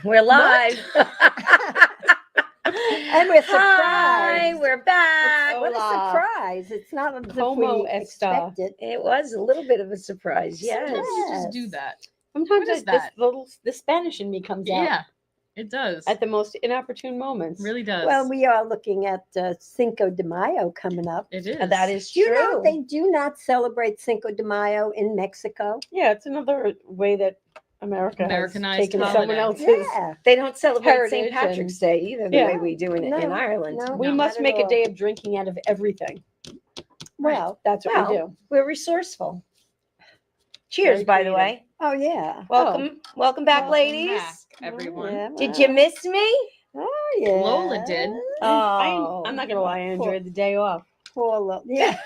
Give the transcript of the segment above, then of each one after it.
We're live. And we're Hi, surprised. we're back. What a surprise. It's not as if Como we esta. expected. It was a little bit of a surprise, yes. Sometimes you just Yes. do that. Sometimes What is this that? the Spanish in me comes out Yeah, it does. at the most inopportune moments. Really does. Well, we are looking at Cinco de Mayo coming up. it is. That is Do you true. know they do not celebrate Cinco de Mayo in Mexico? Yeah, it's another way that America has Americanized taken holiday. someone else's. Yeah. They don't celebrate St. Heritage Patrick's Day either, the Yeah. way we do in No, Ireland. no. We No, must not at make a all. day of drinking out of everything. Well, That's what we Well, do. we're resourceeful. Cheers, Very by the creative. way. oh yeah. Welcome back, Welcome ladies. back, everyone. Oh, yeah, Did you well, miss me? Oh yeah. Lola did. Oh, I'm not gonna lie, I enjoyed the day off. Poor Lo- yeah.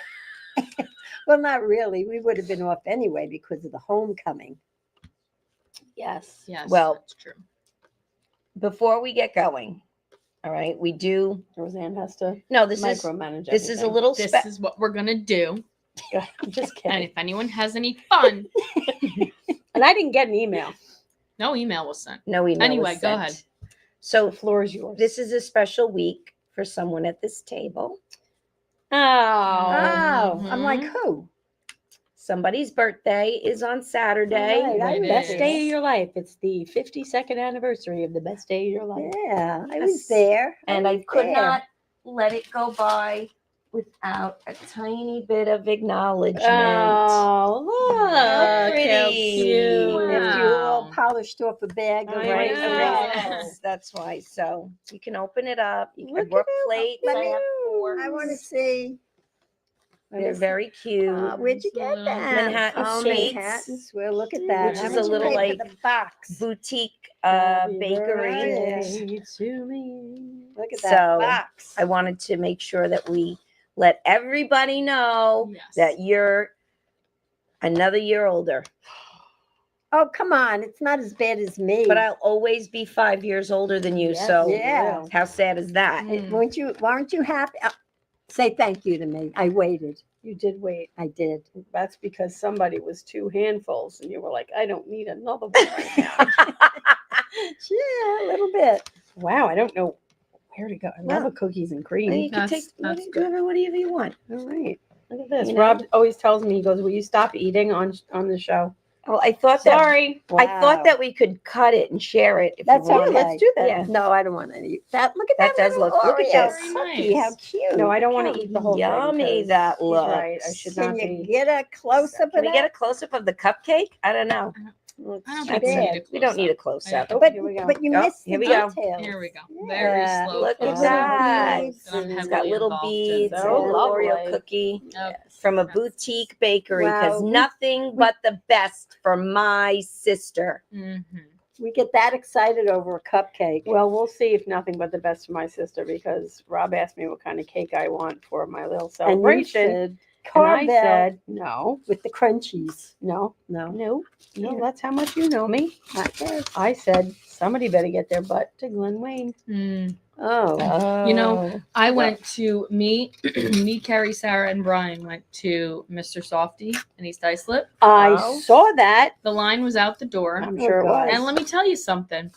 Well, not really. We would have been off anyway because of the homecoming. Yes. Yes. Well, that's true. Before we get going, all right, we do. Roseanne has to No, this is micromanage. this is a everything. little. This Spe- is what we're gonna do. I'm just And kidding. if anyone has any fun, And I didn't get an email. no email was sent. no email. Anyway, was go sent. ahead. So The floor is yours. this is a special week for someone at this table. Oh. Oh, I'm like, Mhm. who? Somebody's birthday is on Saturday. Right, I It was Best is. day of your life. It's the 52nd anniversary of the best day of your life. Yeah, I Yes. was there. And I was could there. not let it go by without a tiny bit of acknowledgement. Oh, look. How pretty. How If cute. you all Wow. polished off a bag of I Right, know. yes, that's why. So you can open it up. You Look can work at it. plates. Let I me- have forks. I want to see. They're very cute. Where'd you get Little that? Manhattan Oh, Sweets. Manhattan's. Well, look at that. Which How is much a you little, pay for like, the box. Boutique Happy bakery. birthday to me. Look at So, that box. I wanted to make sure that we let everybody know Yes. that you're another year older. Oh, come on. It's not as bad as me. But I'll always be 5 years older than you. Yes, So yeah. how sad is that? Mm. Weren't you happy? Say thank you to me. I waited. You did wait. I did. That's because somebody was two handfuls, and you were like, I don't need another one right now. Yeah, a little bit. Wow, I don't know where to go. I love Well, a cookies and And cream. you can take That's good. whatever you want. All right. Look at this. You know? Rob always tells me, he goes, will you stop eating on the show? Well, I thought that Sorry. I thought Wow. that we could cut it and share it. If That's you okay. want. let's do that. Yeah. No, I don't want any. That look at That that. does little look at Oreo this. cookie. Nice. How cute. No, I don't want Look to how- eat the whole Yummy thing. that He's right. I looks. should Can not you be. get a close up Can of we get a that? close up of the cupcake? I don't know. Looks I don't too think we bad. need a We don't need a close-up. close up. Yeah. But Here we go. but you Oh, missed the here we go. details. Here we go. Yeah. Very slow. Look at close-up. that. Beads I'm and- It's got heavily little involved in beads and a So little Oreo lovely. cookie Oh, from a that's- boutique bakery because Wow. nothing but the best for my sister. Mhm. We get that excited over a cupcake. Well, we'll see if nothing but the best for my sister, because Rob asked me what kind of cake I want for my little And you celebration. said And I Carvel said, no, with the crunchies. no, No, no, no, Yeah. that's how much you know me. not this. I said, somebody better get their butt to Glen Wayne. Mm. Oh, You know, I went to me, Carrie, Sarah, and Brian went to Mr. Softy in East Islip. I Wow. saw that. The line was out the door. I'm Oh, sure it God. was. And let me tell you something.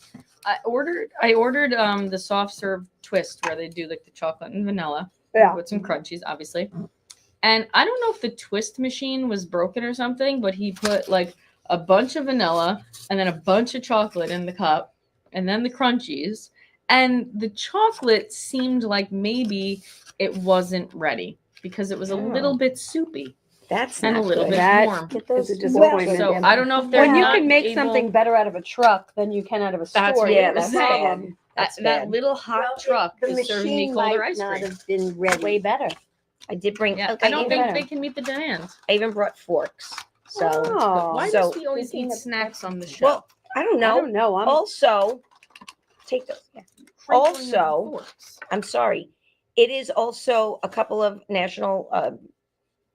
I ordered the soft serve twist where they do like the chocolate and vanilla Yeah. with some crunchies, obviously. And I don't know if the twist machine was broken or something, but he put like a bunch of vanilla and then a bunch of chocolate in the cup and then the crunchies. And the chocolate seemed like maybe it wasn't ready because it was a little bit soupy That's and a not little good. bit That warm. get It's those a disappointment. So Yeah. I don't know if they're When you not can make able- something better out of a truck than you can out of a That's store. what Yeah, I was that's saying. bad. That's that bad. little hot Well, truck the is serving me machine colder might ice not cream. have been ready. Way better. I did bring. Yeah, okay, I don't even- think better. they can meet the demands. I even brought forks. So Oh. Why So- does we always Speaking eat of- snacks on the show? well, I don't I know. don't know. I'm Also, take those. Yeah. Crinkling of the also- forks. I'm sorry. It is also a couple of national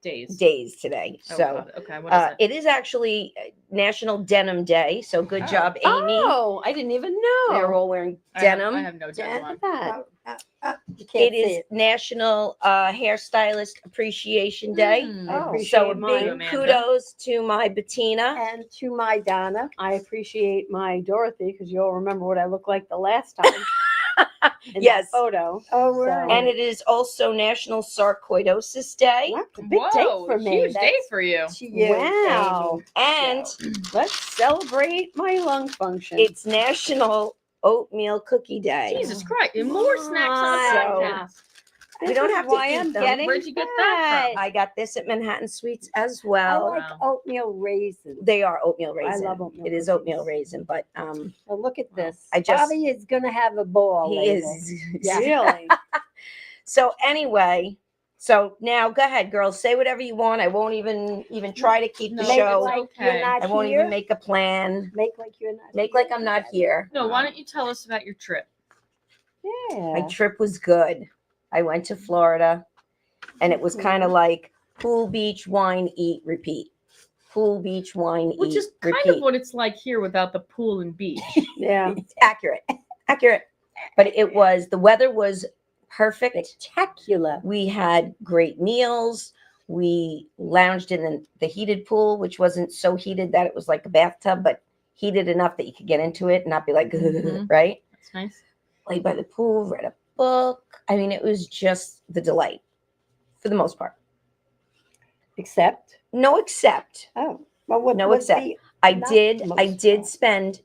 days. today. Oh, So God. Okay, what is it? it is actually National Denim Day. So good Oh. job, Amy. Oh, I didn't even know. They're all wearing I have- denim. I have no Look denim on. at that. You can't It see is it. National Hairstylist Appreciation Day. Hmm. I Oh. appreciate So a mine. big Amanda. kudos to my Bettina. And to my Donna. I appreciate my Dorothy because you'll remember what I looked like the last time in Yes. that photo. Oh, So- right. And it is also National Sarcoidosis Day. That's a big Whoa, day for me. huge day That's for you. to you, Wow. And Let's celebrate my lung function. it's National Oatmeal Cookie Day. Jesus Christ. And more snacks on the So- podcast. We This don't is have to why eat I'm them. getting Where'd you get that from? fat. I got this at Manhattan Sweets as I well. like Wow. oatmeal raisins. They are oatmeal raisin. love oatmeal It is cookies. oatmeal raisin, but Well, look at this. I just- Bobby is going to have a ball he later. is. Yeah. Really? So anyway, so now go ahead, girls. Say whatever you want. I won't even try to keep the No, Make show. like okay. you're not I won't here. even make a plan. Make like you're not. Make here. like I'm not here. No, why don't you tell us about your trip? My Yeah. trip was good. I went to Florida, and it was kind of like pool, beach, wine, eat, repeat. Pool, beach, wine, Which eat, is kind repeat. of what it's like here without the pool and beach. Yeah. It's accurate. But the weather was perfect. Spectacular. We had great meals. We lounged in the heated pool, which wasn't so heated that it was like a bathtub, but heated enough that you could get into it and not be like, Mhm. right? That's nice. Laid by the pool, read a book. I mean, it was just the delight for the most part. Except. No, except Oh. Well, what No, was except- the I Not did. the I most did part. spend.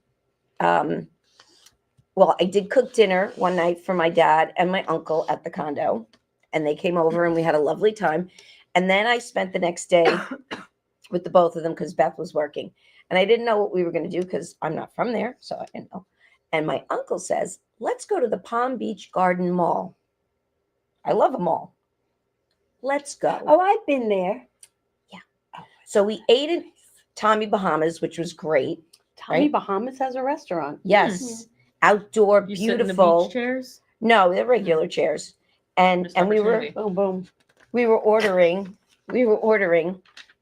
Well, I did cook dinner one night for my dad and my uncle at the condo, and they came over and we had a lovely time. And then I spent the next day with the both of them because Beth was working, and I didn't know what we were going to do because I'm not from there, so I didn't know. And my uncle says, "Let's go to the Palm Beach Garden Mall." I love a mall. Let's go. Oh, I've been there. So we ate at Tommy Bahama's, which was great. Tommy Right? Bahamas has a restaurant. Yes, outdoor, You sit in the beautiful. beach chairs? No, they're regular chairs. And Missed we were opportunity. Boom, boom. we were ordering,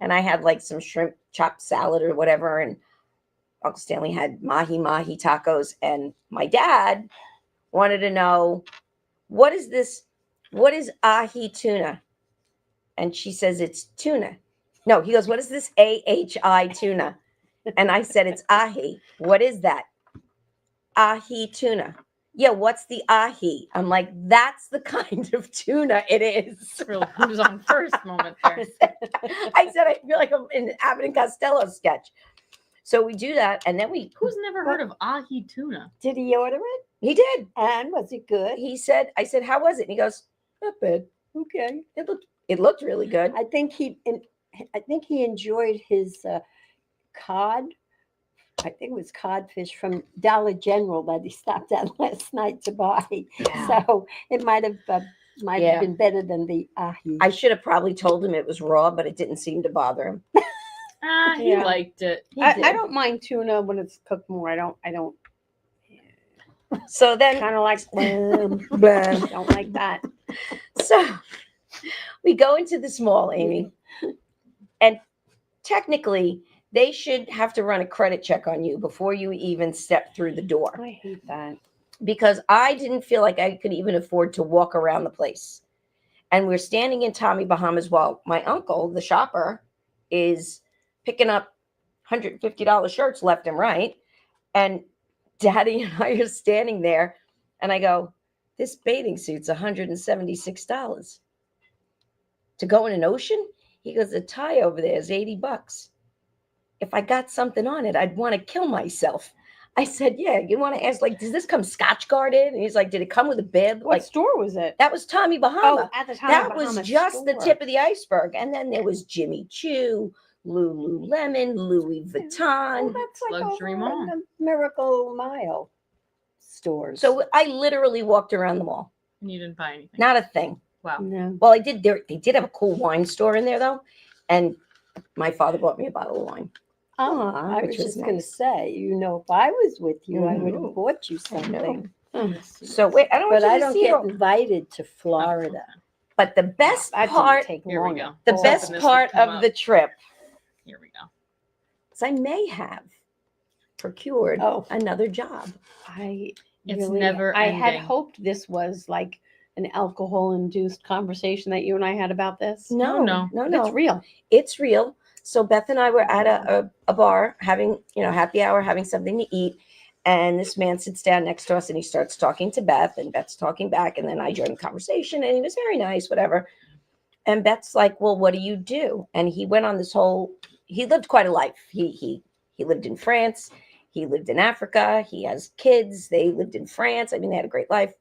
and I had like some shrimp chopped salad or whatever, and Uncle Stanley had mahi tacos, and my dad wanted to know, what is this? What is ahi tuna? And she says it's tuna. No, he goes, what is this ahi tuna? And I said, it's ahi. What is that? Ahi tuna. Yeah, what's the ahi? I'm like, that's the kind of tuna it is. Really, who's on first moment there? I said, I feel like I'm in an Abbott and Costello sketch. So we do that, and then Who's never heard of ahi tuna? Did he order it? he did. And was it good? He said, I said, how was it? And he goes, not bad. Okay. It looked really good. I think he enjoyed his cod. I think it was codfish from Dollar General that he stopped at last night to buy. Yeah. So it might have Yeah. been better than the ahi. I should have probably told him it was raw, but it didn't seem to bother him. He Yeah. liked it. He I did. don't mind tuna when it's cooked more. I don't So then, kind of like Blah. don't like that. So we go into this mall, Amy, and technically they should have to run a credit check on you before you even step through the door, I hate that. because I didn't feel like I could even afford to walk around the place. And we're standing in Tommy Bahama's while my uncle, the shopper, is picking up $150 shirts left and right. And Daddy and I are standing there, and I go, this bathing suit's $176 to go in an ocean. He goes, the tie over there is $80. If I got something on it, I'd want to kill myself. I said, yeah, you want to ask, like, does this come Scotch guarded? And he's like, did it come with a bib? What Like, store was it? that was Tommy Bahama. at the time. That was just the tip of the iceberg. And then there was Jimmy Choo, Lululemon, Louis Well, Vuitton. that's like Luxury over mall. in the Miracle Mile stores. So I literally walked around the mall. And you didn't buy anything. Not a thing. Wow. No. Well, I did. They did have a cool wine store in there, though. And my father bought me a bottle of wine. I which was was just going to nice. say, if I was with you, I would Mhm. have bought you I know. something. So wait, I don't want But you I to don't see get it. invited to Florida. But the best That didn't part, take Here we long. go. the Let's best open this part to come of up. the trip Here we go. is I may have procured Oh. another job. It's never I had ending. hoped this was like an alcohol-induced conversation that you and I had about this. No, no. no, But no. it's real. It's real. So Beth and I were at a bar having, happy hour, having something to eat. And this man sits down next to us and he starts talking to Beth, and Beth's talking back. And then I joined the conversation and he was very nice, whatever. And Beth's like, well, what do you do? And he went on this he lived quite a life. He lived in France. He lived in Africa. He has kids. They lived in France. I mean, they had a great life.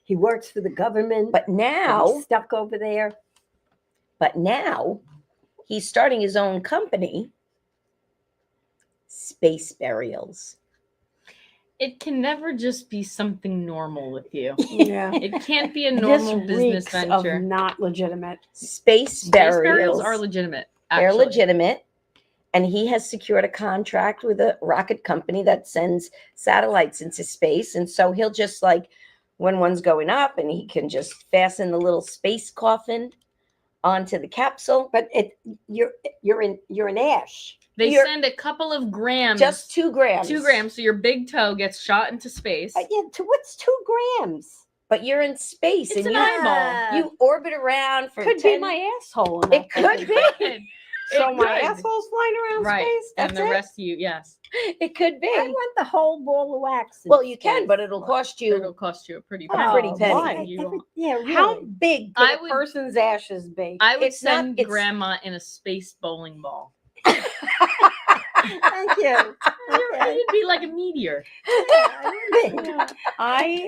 He works for the government. But but now, he's stuck over there. he's starting his own company, Space Burials. It can never just be something normal with you. Yeah. It can't be a This normal business reeks venture. of not legitimate. Space Space Burials. burials are legitimate. They're Actually. legitimate. And he has secured a contract with a rocket company that sends satellites into space. And so he'll just when one's going up, and he can just fasten the little space coffin onto the capsule. But you're an ash. They You're- send a couple of grams. Just 2 grams. 2 grams. So your big toe gets shot into space. Yeah, what's 2 grams? But you're in space It's and an you, eyeball. you orbit around for Could 10 be my asshole. In It that could thing. be. So It my could. asshole's flying around Right. space. That's And the it? rest of you, yes. It could be. I want the whole ball of wax. in Well, you can, space. but it'll cost It'll you. cost you a pretty Oh, penny. pretty penny. why? You- Yeah, really. How big could I a would- person's ashes be? I would It's not- send it's- grandma in a space bowling ball. Thank you. Okay. It'd be like a meteor. I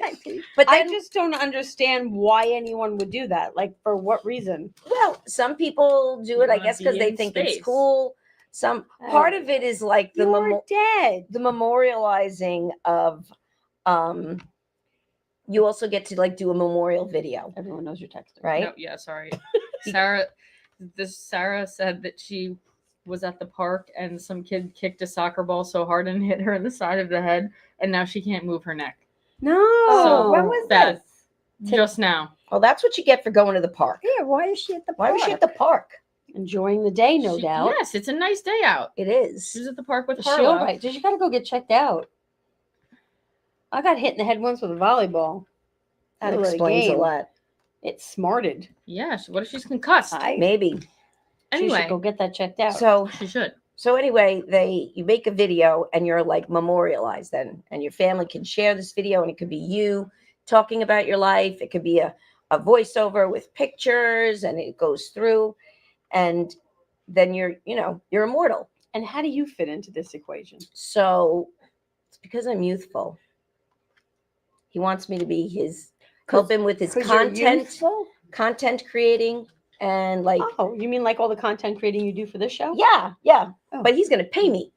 But I then, just don't understand why anyone would do that. Like, for what reason? well, some people do You it, I wanna guess, because be they in think space. it's cool. Some part of it is like the You're dead. the memorializing of. You also get to do a memorial video, Everyone knows you're texting. right? No, yeah, sorry. Sarah said that she was at the park and some kid kicked a soccer ball so hard and hit her in the side of the head, and now she can't move her neck. No. So when was bad. this? Just now. Well, that's what you get for going to the park. Yeah, why is she at the Why park? was she at the park? Enjoying the day, no She- doubt. Yes, it's a nice day out. It is. She was at the park with Is she all Harlow. right? Did you gotta go get checked out? I got hit in the head once with a volleyball. That Middle of the explains a game. lot. It smarted. Yeah, what if she's concussed? Maybe. She Anyway, should go get that checked out. So she should. anyway, you make a video and you're memorialized then, and your family can share this video, and it could be you talking about your life. It could be a voiceover with pictures, and it goes through, and then you're immortal. And how do you fit into this equation? So it's because I'm youthful. He wants me to be help him with his 'Cause you're content youthful? creating, and Oh, you mean like all the content creating you do for this show? yeah. Oh. But he's gonna pay me.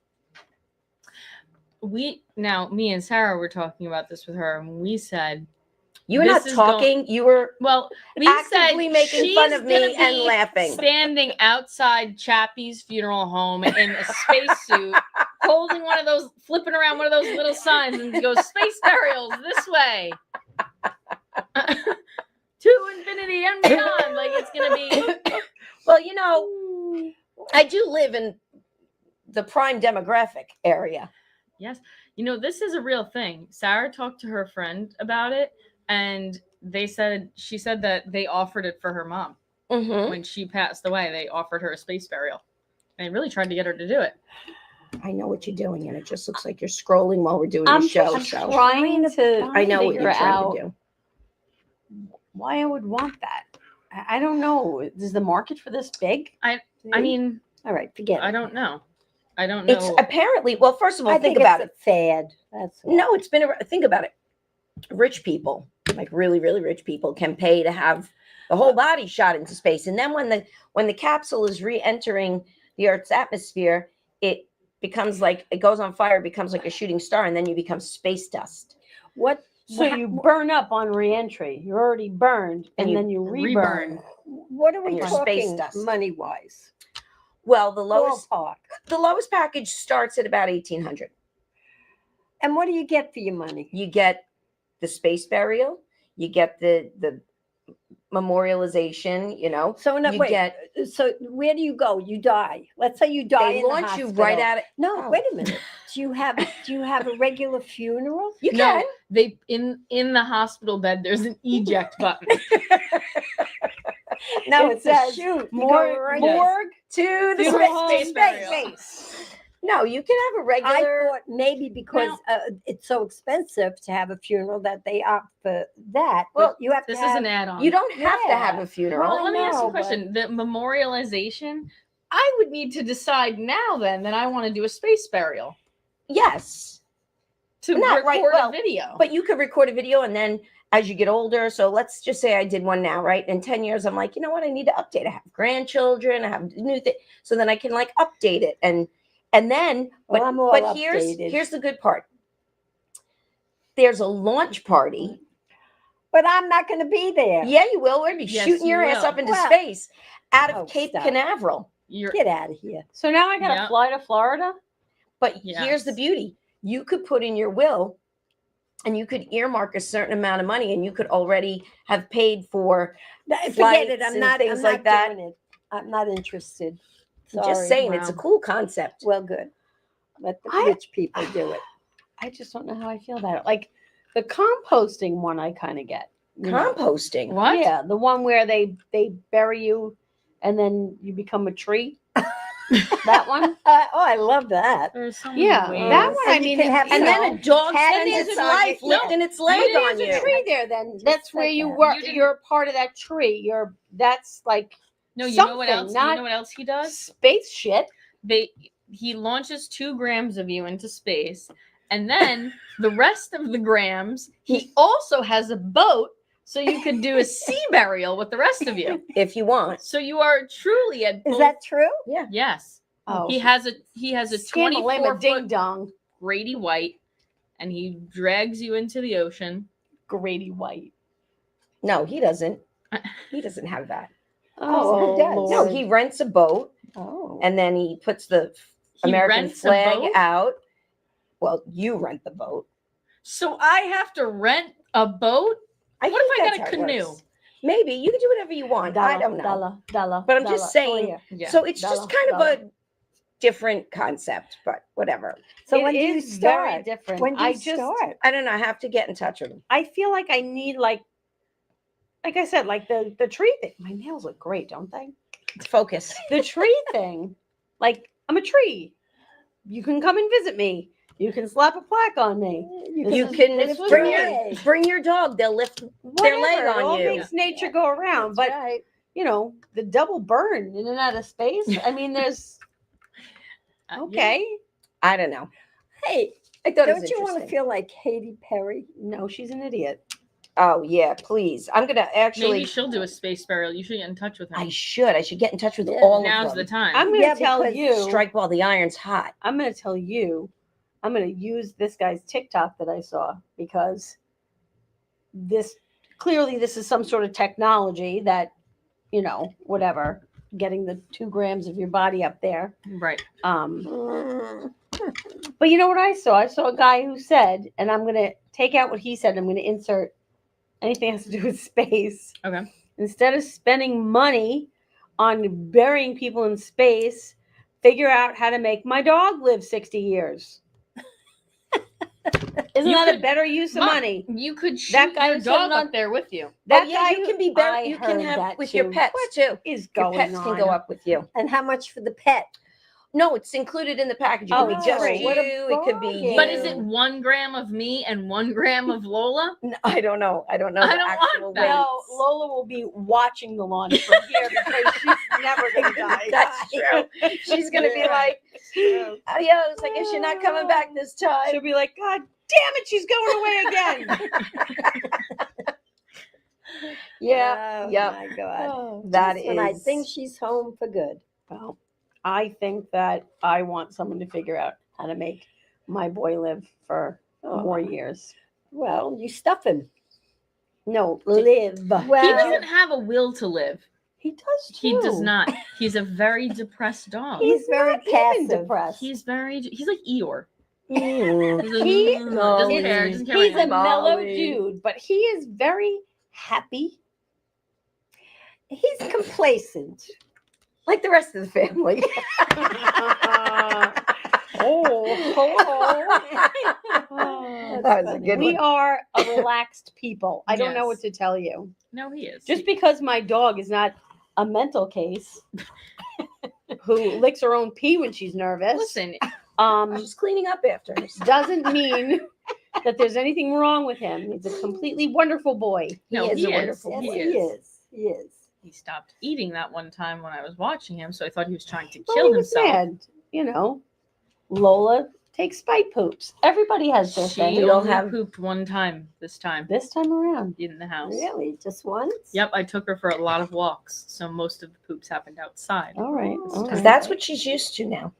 Me and Sarah were talking about this with her, and we said, You were This not is talking. You were well, we actively said making fun she's of me gonna and be laughing. standing outside Chappie's funeral home in a spacesuit, holding flipping around one of those little signs, and goes, "Space burials this way." To infinity and beyond. Like, it's gonna be. Well, I do live in the prime demographic area. Yes. This is a real thing. Sarah talked to her friend about it, and she said that they offered it for her mom Mm-hmm. when she passed away. They offered her a space burial, and really tried to get her to do it. I know what you're doing, and it just looks like you're scrolling while we're doing I'm the show. just So trying to I know what figure you're trying out to do. why I would want that. I don't know. Is the market for this big? I mean, All right, forget it. I don't know. I don't know. It's apparently, well, first of all, I think about it's it. a fad. That's all. No, it's been think about it. Rich people, like really, really rich people, can pay to have the whole body shot into space, and then when the capsule is re-entering the Earth's atmosphere, it becomes it goes on fire, becomes like a shooting star, and then you become space dust. What? So you burn up on reentry. You're already burned, and you then you reburn. What are we And your space talking dust. money wise? Well, the lowest Ballpark. package starts at about $1,800. And what do you get for your money? You get the space burial, you get the memorialization, So you get, so where do you go? You die. Let's say you die they in the launch you right hospital. at it. No, Oh. wait a minute. Do you have a regular funeral? You No, can. they in the hospital bed. There's an eject button. No, It it says says shoot. morgue To the Funeral home space. burial. No, you can have a I regular. thought maybe because it's so expensive to have a funeral that they opt for that. Well, But you have This to is have, an add-on. You don't have to have Yeah. a funeral. Well, let me ask you know, a question. The memorialization, I would need to decide now then that I want to do a space burial Yes, to Not record right- well, a video. but you could record a video, and then as you get older, so let's just say I did one now, right? In 10 years, I'm like, you know what? I need to update. I have grandchildren. I have new things, so then I can like update it, and then. Well, But I'm all but updated. here's the good part. There's a launch party. but I'm not going to be there. Yeah, you will. We'll be Yes, shooting you your ass will. up into Well- space out of Oh, Cape stop. Canaveral. You're Get out of here. So now I gotta Yeah. fly to Florida. But here's the Yes. beauty. You could put in your will and you could earmark a certain amount of money and you could already have paid for. Forget it. Flights I'm and not. things I'm like not that. doing it. I'm not interested. Just Sorry. saying, it's a Wow. cool concept. Well, good. Let the I- rich people do it. I just don't know how I feel about it. Like the composting one, I kind of get. you know. Composting. what? Yeah, the one where they bury you and then you become a tree. That one. I love that. There's so many Yeah, ways. that one. I And you mean, can have you And know, then a dog Cat spends is its on life you. lifting its leg There's on a you. tree there. Then that's said where you that. work. You didn't- You're a part of that tree. That's like No, you know what something, else? not- You know what else he does? space shit. He launches 2 grams of you into space, and then the rest of the grams, he also has a boat, so you could do a sea burial with the rest of you. If you want. So you are truly at Is both- that true? yes. Oh, He has a 24 ding foot dong. Grady White, and he drags you into the ocean. Grady White. No, he doesn't. He doesn't have that. Oh, who does? No, he rents a boat Oh. and then he puts the He American rents a flag boat? out. Well, you rent the boat. So I have to rent a boat? What if I think got a that's how it canoe? works. Maybe you can do whatever you want. I don't know. But I'm just saying, Yeah. So it's just kind of a different concept, but whatever. So It when do you is very start? different. When do I you just start? I don't know. I have to get in touch with him. I feel like I need like I said, like the tree thing. My nails look great, don't they? Focus. The tree thing. Like I'm a tree. You can come and visit me. You can slap a plaque on me. You is- can this was bring great. your dog. They'll lift their leg Whatever, on it all you. makes nature go around. That's But right. you know, the double burn in and out of space. I mean, there's okay. I don't know. Hey, I thought it was don't you want to interesting. feel like Katy Perry? No, she's an idiot. Oh yeah, please. I'm gonna actually. Maybe she'll do a space burial. You should get in touch with her. I should. I should get in touch with Yeah. all Now's of the them. time. I'm gonna Yeah, tell because you. Strike while the iron's hot. I'm gonna tell you. I'm gonna use this guy's TikTok that I saw because this clearly this is some sort of technology that whatever, getting the 2 grams of your body up there. Right. But you know what I saw? I saw a guy who said, and I'm going to take out what he said. I'm going to insert anything that has to do with space. Okay. Instead of spending money on burying people in space, figure out how to make my dog live 60 years. Isn't You that a could- better use of Mom, money? You could shoot That guy your who's dog sitting on- up there with you. That Oh, yeah, guy you who- can be I buried. You can heard have that with your too. pets too. is Your going pets on. can go up with you. And how much for the pet? No, it's included in the package. It Oh, could be just great. you. What a It could be bargain. you. But is it 1 gram of me and 1 gram of Lola? No, I don't know. I don't know. I the don't want actual that. weights. No, Lola will be watching the launch from here because she's never going to die. That's true. She's gonna be like, "Adios. I guess you're not coming back this time." She'll be like, God damn it, she's going away again. Yeah. Oh, Yep. my God. That Just when I is- think she's home for good. Well, I think that I want someone to figure out how to make my boy live for more years. Well, you stuff him. No, live. He Well, doesn't have a will to live. He does too. He does not. He's a very depressed dog. He's very not even passive. depressed. He's like Eeyore. Mm. He's like, He- doesn't care. Doesn't care He's what a mellow Molly. dude, but he is very happy. He's complacent. like the rest of the family. That was a good We one. are a relaxed people. I don't know what Yes. to tell you. No, he is. Just because my dog is not a mental case who licks her own pee when she's nervous, Listen, She's cleaning up after herself. doesn't mean that there's anything wrong with him. He's a completely wonderful boy. no, is he a is. wonderful Yes, He boy. he is. is. He is. He stopped eating that one time when I was watching him, so I thought he was trying to Well, kill he was himself. mad. You know, Lola takes spite poops. Everybody has their She thing. We all only have- pooped one time this time This time around. in the house. Really? Just once? Yep, I took her for a lot of walks, so most of the poops happened outside. All right. All Because right. that's what she's used to now.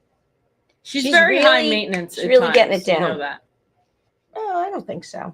She's, She's very high really- maintenance. she's at really getting times, it you know down. that. Oh, I don't think so.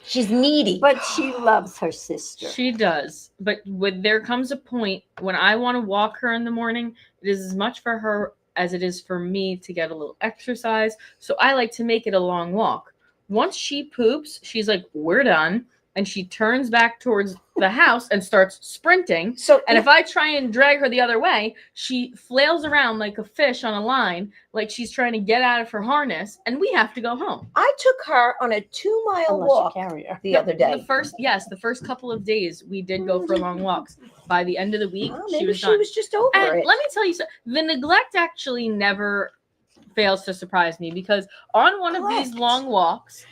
She's needy. But she loves her sister. She does, but there comes a point when I want to walk her in the morning. It is as much for her as it is for me to get a little exercise. So I like to make it a long walk. Once she poops, she's like, "We're done," and she turns back towards the house and starts sprinting. So And if I try and drag her the other way, she flails around like a fish on a line, like she's trying to get out of her harness, and we have to go home. I took her on a 2-mile Unless walk you carry her. the No, other day. The first couple of days we did go for long walks. By the end of the week, Well, she maybe was she done. was just over And it. let me tell you something. The neglect actually never fails to surprise me because on one of these Neglect. long walks,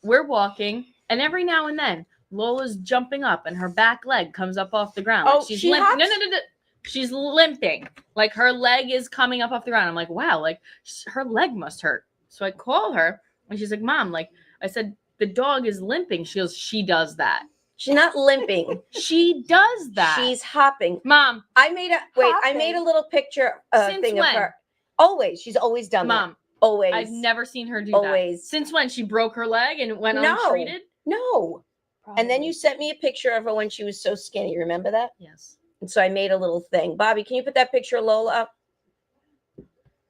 we're walking, and every now and then Lola's jumping up and her back leg comes up off the ground. Oh, Like she's she limping. No, hops? no, no, no. She's limping. Like her leg is coming up off the ground. I'm like, wow, like her leg must hurt. So I call her and she's like, Mom, like I said, the dog is limping. She goes, she does that. She's not limping. She does that. She's hopping. Mom, I made a little picture Since thing when? of her. Always. She's always done that. Mom, Always. I've never seen her do Always. that. Since when? She broke her leg and went No. untreated? No. And then you sent me a picture of her when she was so skinny. Remember that? Yes. And so I made a little thing. Bobby, can you put that picture of Lola up?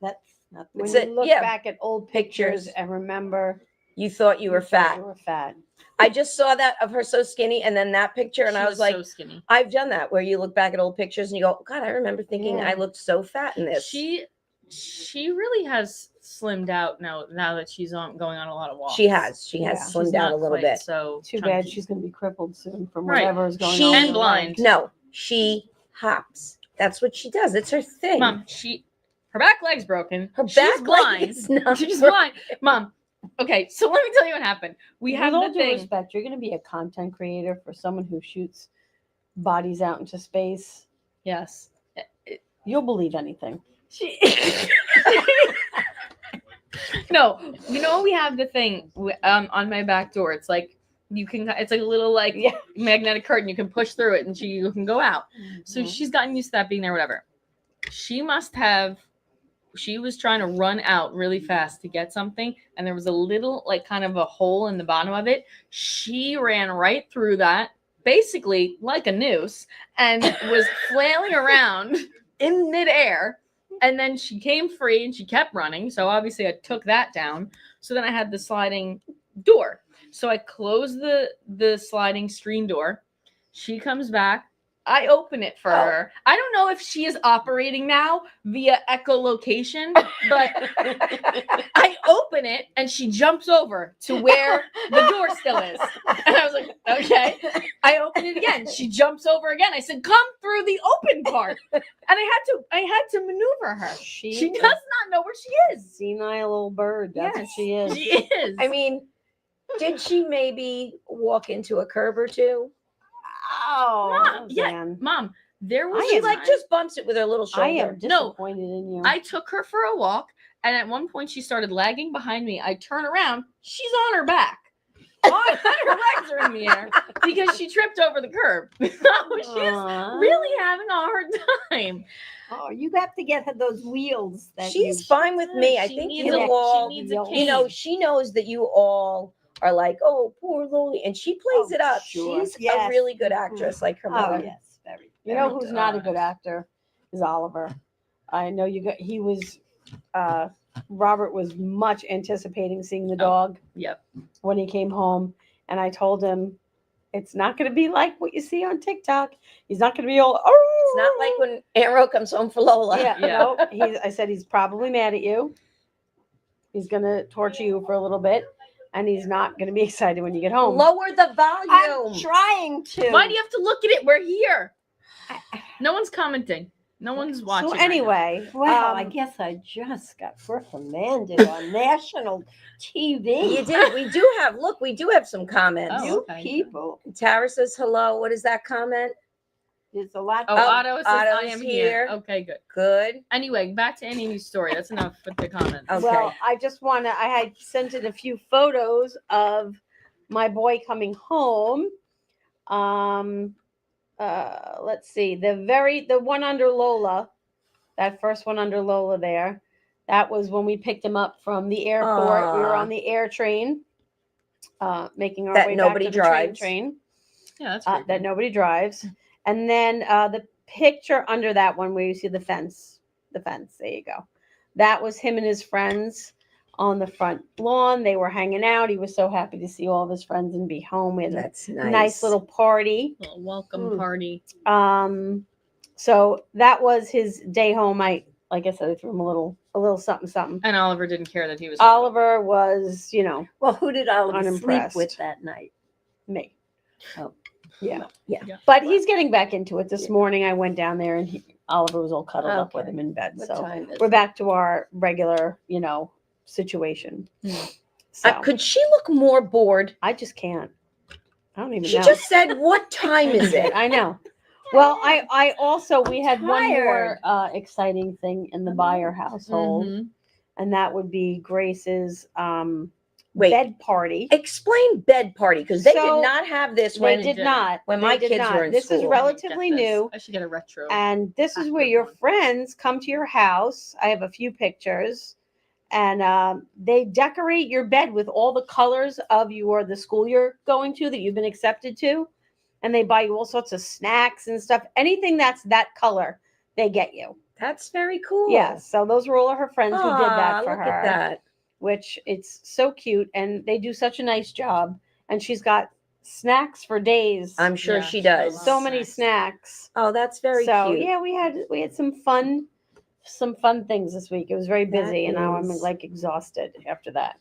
That's not When It's you a- look yeah. back at old pictures Pictures. and remember You thought you were thought fat. You were fat. I just saw that of her so skinny and then that picture and She I was like, so skinny. I've done that where you look back at old pictures and you go, God, I remember thinking Yeah. I looked so fat in this. She really has slimmed out now that she's going on a lot of walks. She has Yeah. slimmed She's down not a little quite bit. So Too bad chunky. she's going to be crippled soon from Right. whatever is going She- on. in And her blind. life. No, she hops. That's what she does. It's her thing. Mom, her back leg's broken. her She's back leg blind. is not She's blind. Mom, okay, so let me tell you what happened. We With have all the due thing. respect, you're going to be a content creator for someone who shoots bodies out into space. Yes. You'll believe anything. She No, you know we have the thing on my back door. It's like it's like a little like Yeah. magnetic curtain. You can push through it and you can go out. So Mhm. she's gotten used to that being there, whatever. She was trying to run out really fast to get something, and there was a little like kind of a hole in the bottom of it. She ran right through that, basically like a noose, and was flailing around in midair. And then she came free and she kept running. So obviously I took that down. So then I had the sliding door. So I closed the sliding screen door. She comes back. I open it for her. I don't know if she is operating now via echolocation, but I open it and she jumps over to where the door still is. And I was like, okay. I open it again. She jumps over again. I said, come through the open part. And I had to maneuver her. She does not know where she is. Senile old bird. That's what Yes, she is. She is. I mean, did she maybe walk into a curb or two? Oh, Mom, yeah. Zan. Mom, there was She a like time- just bumps it with her little I shoulder. am No. disappointed in you. I took her for a walk, and at one point she started lagging behind me. I turn around, she's on her back. Her legs are in the air because she tripped over the curb. She's Aw. really having a hard time. Oh, you have to get her those wheels. That She's you, fine with me. I She think needs you a- all, she needs a you know, cane. she knows that you all are like, oh, poor Lily, and she plays Oh, it up. sure. She's a Yes. really good actress, like her oh mother. yes, very. You know very who's good. not a good actor is Oliver. I know he was Robert was much anticipating seeing the dog Yep. when he came home, and I told him It's not going to be like what you see on TikTok. He's not going to be all. Oh, It's not like when Arrow comes home for Lola. Yeah, Yeah. no. I said he's probably mad at you. He's going to torture you for a little bit, and he's not going to be excited when you get home. Lower the I'm volume. trying to. Why do you have to look at it? We're here. No one's commenting. No one's watching. So right now. anyway, Well, I guess I just got reprimanded on national TV. You did. We do have some comments. Oh, You okay. people. Tara says hello. What is that comment? There's a lot. Oh, Oh, Otto says I Otto's am here. here. Okay, good. Good. Anyway, back to Amy's story. That's enough with the comments. Okay. well, I just want to. I had sent in a few photos of my boy coming home. Let's see. The one under Lola, that first one under Lola there. That was when we picked him up from the airport. We were Aw. on the air train, making our That way nobody back to drives. the train. Yeah, that's That pretty nobody drives. And then the picture under that one where you see the fence, there you go. That was him and his friends on the front lawn. They were hanging out. He was so happy to see all of his friends and be home. We had That's a nice. nice little party. cool. Little welcome Mm. party. So that was his day home. Like I said, I threw him a little something, something. And Oliver didn't care that he was home. Oliver was, Well, who did Oliver sleep Unimpressed. with that night? me. Oh. Yeah. Yeah. But he's getting back into it. This morning I went down there and Oliver was all cuddled up with Okay. him in bed. What So time is we're it? back to our regular, situation. Mm. So Could she look more bored? I just can't. I don't even She know. just said, "What time is it?" I know. Well, I also we had one more Tired. exciting thing in the Buyer household, Mhm. and that would be Grace's Wait. bed party. Explain bed party because they So, did not have this They when did did. not. when They my did kids not. were in This is school. relatively Get this. new. I should get a retro. And this is where active your one. friends come to your house. I have a few pictures, and they decorate your bed with all the colors of the school you're going to that you've been accepted to, and they buy you all sorts of snacks and stuff. Anything that's that color, they get you. That's very cool. Yeah. So those were all of her friends who did that Aw, for look her, at that. which it's so cute, and they do such a nice job. And she's got snacks for days. I'm sure Yeah, she she does. does. So many snacks. Oh, that's very So cute. yeah, we had some fun things this week. It was very That busy, and now I'm is- like exhausted after that.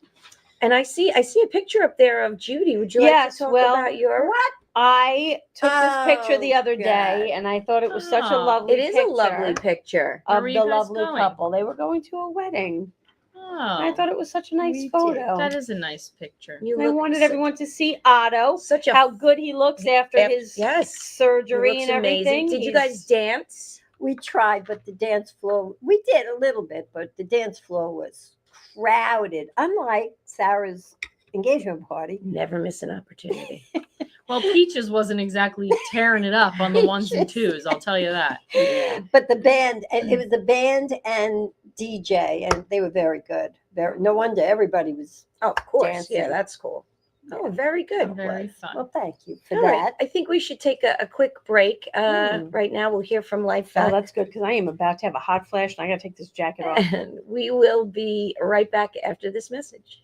And I see a picture up there of Judy. Would you like Yes, to talk well, about your? What? I took this picture the Oh, other day, God. and I thought it was such a Oh, lovely It is a lovely picture picture. Where of were the you guys lovely going? couple. They were going to a wedding. Oh, I thought it was such a nice We did. photo. that is a nice picture. You And I look wanted such- everyone to see Otto, such a how good he looks after his yes He surgery looks and amazing. everything. Did you He's- guys dance? We tried, but the dance floor, we did a little bit, but the dance floor was crowded, unlike Sarah's engagement party. Never miss an opportunity. Well, Peaches wasn't exactly tearing it up on the ones and twos. I'll tell you that. Yeah. But the band, it was the band and DJ, and they were very good. No wonder everybody was. Oh, of course. Dancing. Yeah, that's cool. Oh, very good. Very was. fun. Well, thank you for All right, that. I think we should take a quick break. Right now, we'll hear from Life Oh, Fact, that's good because I am about to have a hot flash, and I got to take this jacket off. and we will be right back after this message.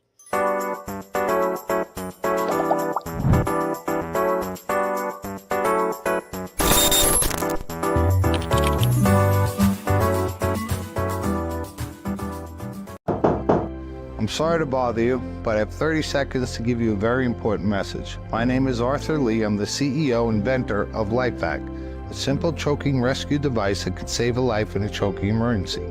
I'm sorry to bother you, but I have 30 seconds to give you a very important message. My name is Arthur Lee. I'm the CEO and inventor of LifeVac, a simple choking rescue device that could save a life in a choking emergency.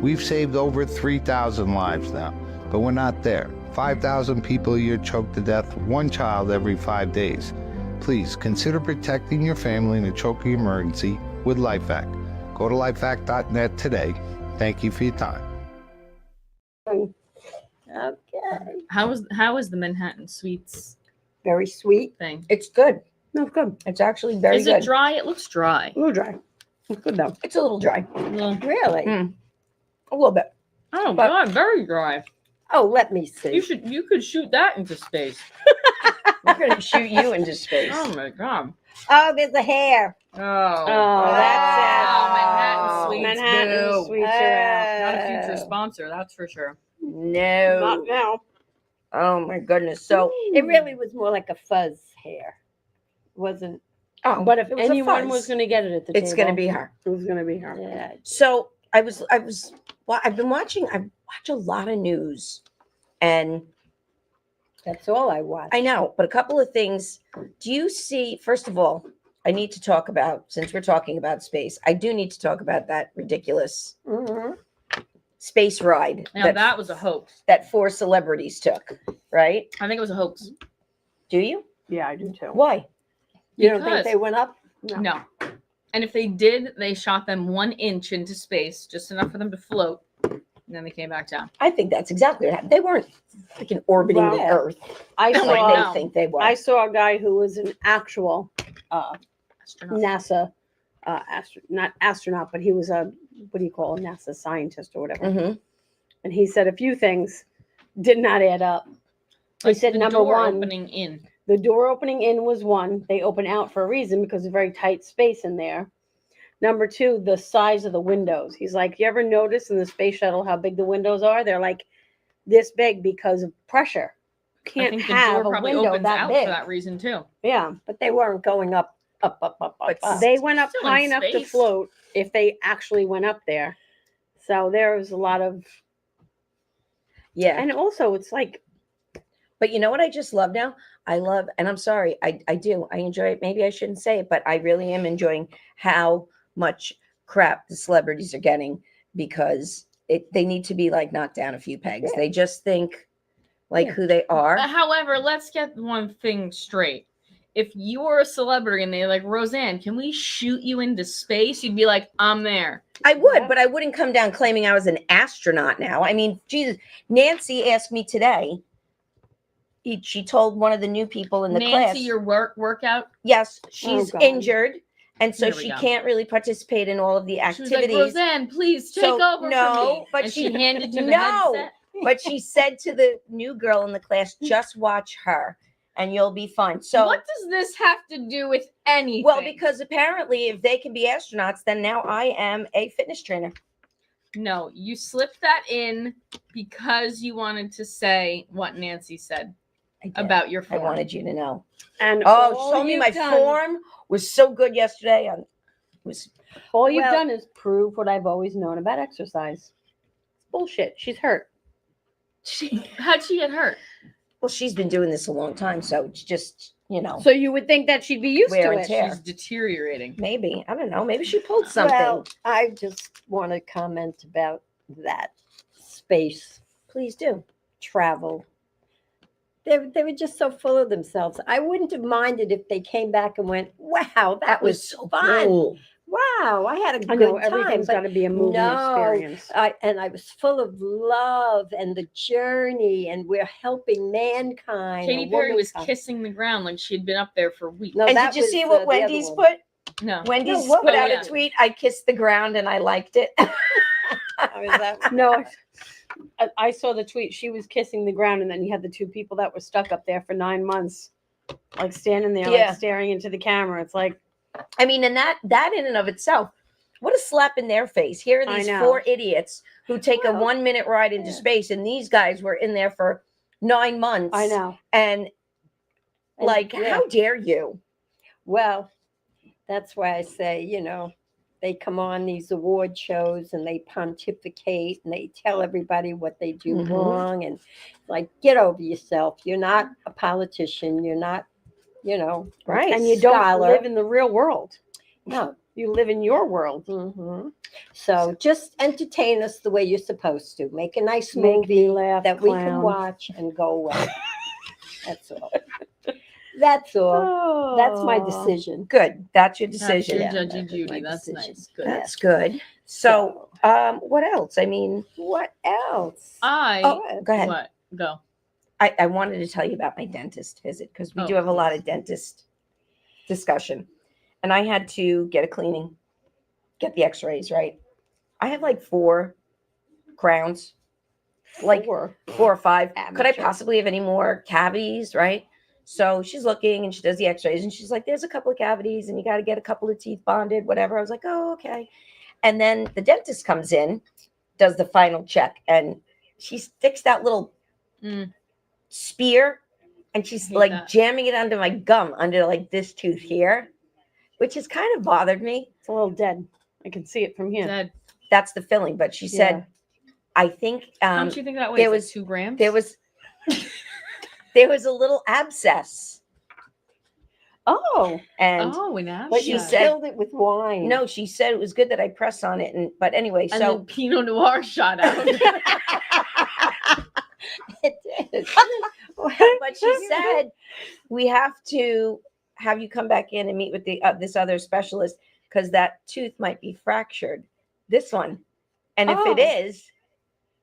We've saved over 3,000 lives now, but we're not there. 5,000 people a year choke to death, one child every 5 days. Please consider protecting your family in a choking emergency with LifeVac. Go to lifevac.net today. Thank you for your time. Okay. How is the Manhattan Sweets Very sweet. thing? It's good. No, it's good. It's actually very Is good. it dry? It looks dry. A little dry. It's good though. It's a little dry, Well, Really? a little bit. oh But- God, very dry. Oh, let me see. You could shoot that into space. We're gonna shoot you into space. Oh my God. Oh, there's a hair. Oh, that's it. Oh, Manhattan Sweets. Manhattan boo. sweets are out. Not a future sponsor, that's for sure. No. Not now. Oh my goodness. So It really was more like a fuzz hair. wasn't. Oh, But if it was a anyone was fuzz. going to get it at the table, It's going to be her. it was going to be her. Yeah. So well, I've watched a lot of news, and That's all I watched. I know, but a couple of things. Do you see, first of all, I need to talk about, since we're talking about space, I do need to talk about that ridiculous Mhm. space ride Now that was a hoax. that 4 celebrities took, right? I think it was a hoax. Do you? Yeah, I do too. Why? You don't think Because- they went up? No. And if they did, they shot them 1 inch into space, just enough for them to float, and then they came back down. I think that's exactly what happened. They weren't freaking orbiting Well, the Earth I like No. they saw think they were. I saw a guy who was an actual Astronaut. NASA not astronaut, but he was a what do you call a NASA scientist or whatever. Mhm. And he said a few things did not add up. He said the number door one, opening in. the door opening in was one. They open out for a reason because there's very tight space in there. Number two, the size of the windows. He's like, you ever notice in the space shuttle how big the windows are? They're like this big because of pressure. You I can't think the have door a probably window opens that out big. for that reason too. Yeah, But they weren't going up. But they went up Still in high enough to space. float if they actually went up there. So there was a lot of, Yeah. and also it's like, But you know what I just love now? I love, and I'm sorry, I do. I enjoy it. Maybe I shouldn't say it, but I really am enjoying how much crap the celebrities are getting because they need to be like knocked down a few pegs. Yeah. They just think like Yeah. who they are. However, let's get one thing straight. If you were a celebrity and they're like, Roseanne, can we shoot you into space? You'd be like, I'm there. I would, Yeah. but I wouldn't come down claiming I was an astronaut now. I mean, Jesus, Nancy asked me today. She told one of the new people in the Nancy, class. your workout. Yes, she's God. injured, and so There we she go. can't really participate in all of the She was like, activities. Roseanne, please take So, over no, for me. but and she- she handed you the No. headset. But she said to the new girl in the class, "Just watch her, and you'll be fine." So, what does this have to do with anything? well, because apparently, if they can be astronauts, then now I am a fitness trainer. no, you slipped that in because you wanted to say what Nancy said I did. about your I form. wanted you to know. and Oh, she all told me you've my done- form was so good yesterday. I was All you've Well- done is prove what I've always known about exercise. It's bullshit. She's hurt. How'd she get hurt? well. She's been doing this a long time, so it's just So you would think that she'd be used Wear to and it. tear. She's deteriorating. maybe I don't know. Maybe she pulled something. Well, I just want to comment about that space Please do. travel. They were just so full of themselves. I wouldn't have minded if they came back and went, "Wow, that was so fun. cool. Wow, I had a I good know time." everything's but got to be a moving no, experience. I was full of love and the journey, and we're helping mankind. Katy a Perry was womankind. kissing the ground like she'd been up there for weeks. No, And that did you was, see the what other Wendy's one. put? No. Wendy's what- put oh, out yeah. a tweet. I kissed the ground and I liked it. Oh, is that- No, I saw the tweet. She was kissing the ground, and then you had the two people that were stuck up there for 9 months, like standing there, Yeah. like staring into the camera. It's like, I mean, and that in and of itself, what a slap in their face. Here are I these know. 4 idiots who take a Well, 1-minute ride into yeah. space, and these guys were in there for 9 months. I know. And And, like, yeah. how dare you? Well, that's why I say, they come on these award shows and they pontificate and they tell everybody what they do Mhm. wrong. And like, get over yourself. You're not a politician. You're not, Right. And you don't scholar. live in the real world. No. You live in your world. hmm So just entertain us the way you're supposed to. Make a nice Make movie me laugh, that we can clown. watch and go away. That's all. That's all. That's my decision. Good. That's your That's decision. your Yeah, Judgy that was Judy. my That's decision. nice. Good. That's good. So, what else? I mean, What else? I go ahead. what? Go. I wanted to tell you about my dentist visit because we Oh, do have a lot please. of dentist discussion. And I had to get a cleaning, get the x-rays, right? I have like 4 crowns, like 4 or 5. Could I Amateur. possibly have any more cavities, right? So she's looking and she does the x-rays and she's like, there's a couple of cavities and you got to get a couple of teeth bonded, whatever. I was like, oh, okay. And then the dentist comes in, does the final check, and she sticks that little Mm. spear and she's Hate like that. jamming it under my gum, under like this tooth here, which has kind of bothered me. It's a little dead. I can see it from here. Dead. That's the filling. But she said, I think How much do you think that weighs? there Like was 2 grams. there was there was a little abscess, Oh, and Oh, an abscess. But She you said- killed it with wine. no, she said it was good that I pressed on it. And but anyway, And so then Pinot Noir shot out. It did. but she said we have to have you come back in and meet with the this other specialist because that tooth might be fractured. This one, and if it Oh. is,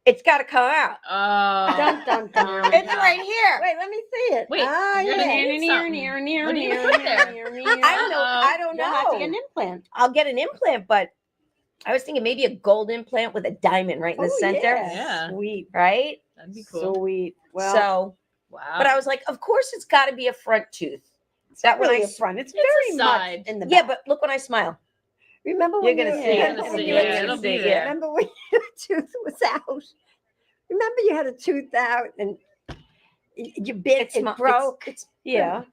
it's got to come out. Oh. Dun, dun, dun. It's right here. Wait, let me see it. Wait, Ah, you're yeah. gonna need something. What do you put there? I don't You'll have to get know. an implant. I'll get an implant, but I was thinking maybe a gold implant with a diamond right in the Oh, center, Yeah. Sweet. right? That'd be cool. Sweet. Well, So, Wow. but I was like, of course it's got to be a front tooth. That when really I a front. It's It's a very side. much in the yeah, back. but look when I smile. Remember You're when gonna you, see it. You're remember gonna when see you it. had It'll a- be there. Remember when your tooth was out? Remember you had a tooth out and you bit It's it my- broke. It's Yeah.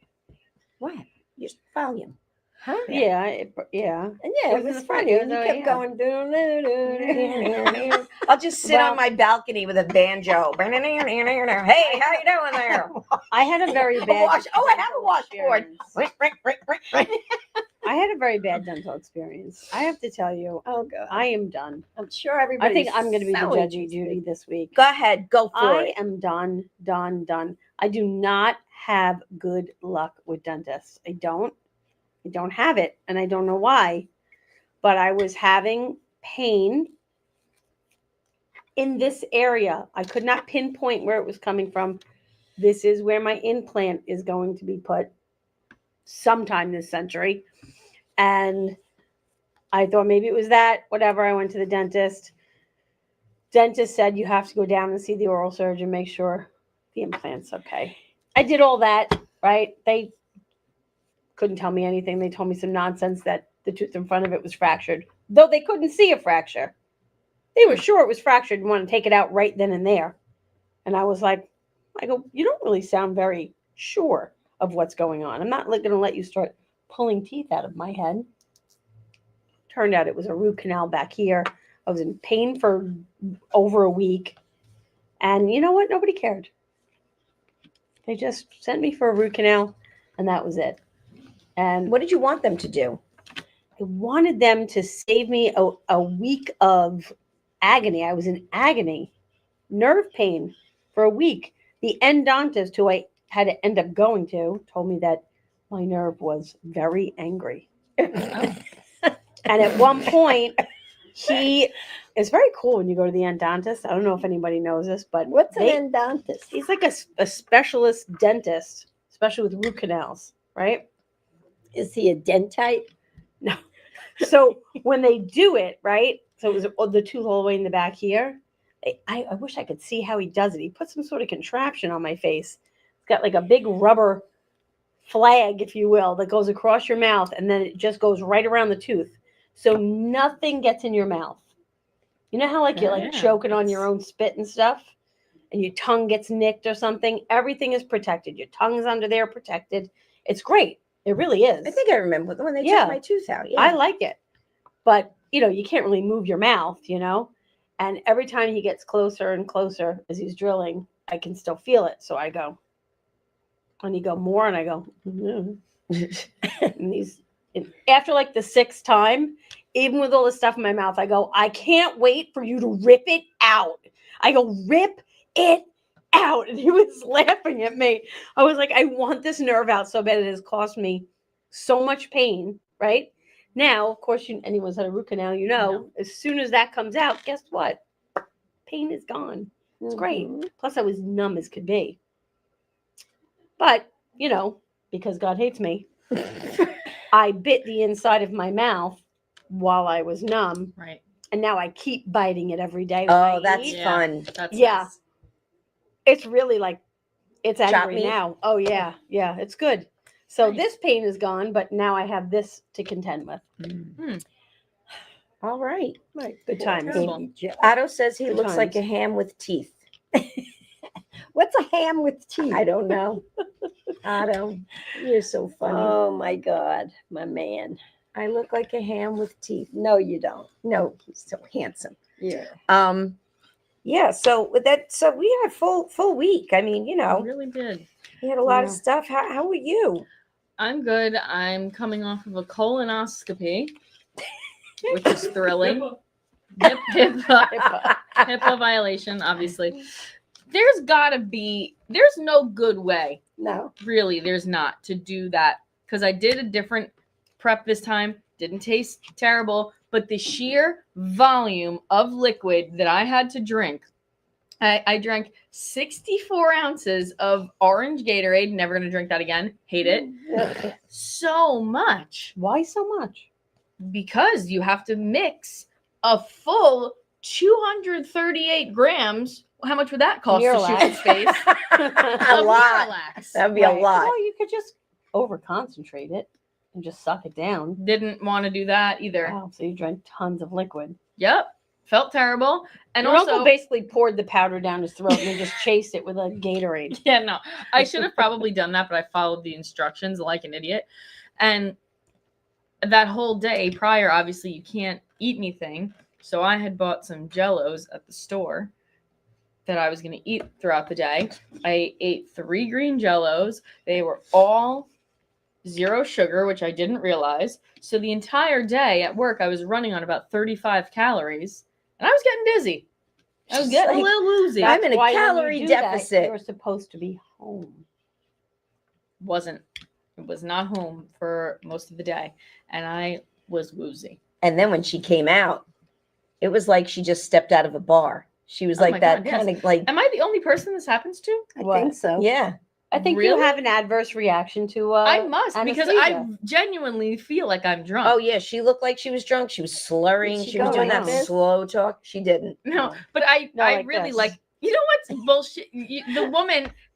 what? Just volume. Huh? Yeah. Yeah. And yeah, It it was was the front, funny. it And was you the- kept yeah. going. "Doo, doo, doo, doo." I'll just sit Well- on my balcony with a banjo. Hey, how you doing there? I had a very bad. I have a dental washboard. experience. I had a very bad dental experience. I have to tell you, Oh god. I am done. I'm sure I everybody. think I'm going to be the so judgy interested. duty this week. Go ahead, go for I it. am done. I do not have good luck with dentists. I don't have it, and I don't know why. But I was having pain in this area. I could not pinpoint where it was coming from. This is where my implant is going to be put sometime this century. And I thought maybe it was that, whatever. I went to the dentist. Dentist said you have to go down and see the oral surgeon, make sure the implant's okay. I did all that, right? They couldn't tell me anything. They told me some nonsense that the tooth in front of it was fractured, though they couldn't see a fracture. They were sure it was fractured and wanted to take it out right then and there. And I was like, you don't really sound very sure of what's going on. I'm not going to let you start pulling teeth out of my head. Turned out it was a root canal back here. I was in pain for over a week. And you know what? Nobody cared. They just sent me for a root canal, and that was it. And What did you want them to do? I wanted them to save me a week of agony. I was in agony, nerve pain for a week. The endodontist, who I had to end up going to, told me that my nerve was very angry. And at one point, it's very cool when you go to the endodontist. I don't know if anybody knows this, but What's an endodontist? he's like a specialist dentist, especially with root canals, right? Is he a dentite? So when they do it, right? So it was the tooth all the way in the back here. I wish I could see how he does it. He puts some sort of contraption on my face. It's got like a big rubber flag, if you will, that goes across your mouth, and then it just goes right around the tooth. So nothing gets in your mouth. You know how like you're like Yeah, choking on your that's- own spit and stuff? And your tongue gets nicked or something? Everything is protected. Your tongue's under there protected. It's great. It really is. I think I remember when they Yeah. took my tooth out. Yeah. I like it. But, you can't really move your mouth, And every time he gets closer and closer as he's drilling, I can still feel it. So I go, and he go more, and I go, and and after like the 6th time, even with all the stuff in my mouth, I go, I can't wait for you to rip it out. I go, rip it out. And he was laughing at me. I was like, I want this nerve out so bad. It has cost me so much pain, right? Now, of course, anyone's had a root canal, as soon as that comes out, guess what? Pain is gone. It's great. Mhm. Plus, I was numb as could be. But, because God hates me, I bit the inside of my mouth while I was numb. Right. And now I keep biting it every day. when I Oh, that's eat. Yeah. fun. That's Yeah. nice. It's really like, it's Chop angry meat? now. Oh, yeah. Yeah, it's good. So Nice. this pain is gone, but now I have this to contend with. All right. Good times. Terrible. Baby Joe. Otto says he Good looks like a times. ham with teeth. What's a ham with teeth? I don't know. Otto, you're so funny. Oh my God, my man. I look like a ham with teeth. No, you don't. No, he's so handsome. Yeah. Yeah, so with that, so we had a full week. I mean, you I know, really did. we had a lot of Yeah. stuff. How were you? I'm good. I'm coming off of a colonoscopy, which is thrilling. HIPAA violation, obviously. There's no good way, No. really, there's not, to do that. Because I did a different prep this time. Didn't taste terrible, but the sheer volume of liquid that I had to drink, I drank 64 ounces of orange Gatorade. Never going to drink that again. Hate it. So much. Why so much? Because you have to mix a full 238 grams. How much would that cost to shoot in space? A Of lot. Miralax. That'd be a lot. Well, you could just over concentrate it and just suck it down. Didn't want to do that either. Wow, so you drank tons of liquid. Yep. Felt terrible. And Your also, uncle basically poured the powder down his throat and then just chased it with a Gatorade. yeah, no, I should have probably done that, but I followed the instructions like an idiot. And that whole day prior, obviously, you can't eat anything. So I had bought some Jellos at the store that I was going to eat throughout the day. I ate 3 green Jellos. They were all 0 sugar, which I didn't realize. So the entire day at work, I was running on about 35 calories, and I was getting dizzy. I was getting a little woozy. I'm in a Why when you calorie do that, deficit. You're supposed to be home. It was not home for most of the day, and I was woozy. And then when she came out, it was like she just stepped out of a bar. She was Oh my like that God, yes. kind of like, Am I the only person this happens to? I What? think so. yeah. I think Really? you have an adverse reaction to I must, because I anesthesia. genuinely feel like I'm drunk. Oh yeah, she looked like she was drunk. She was slurring. Did she She was go doing like that this? slow talk. She didn't. No, but I No, like really this. like. You know what's bullshit? The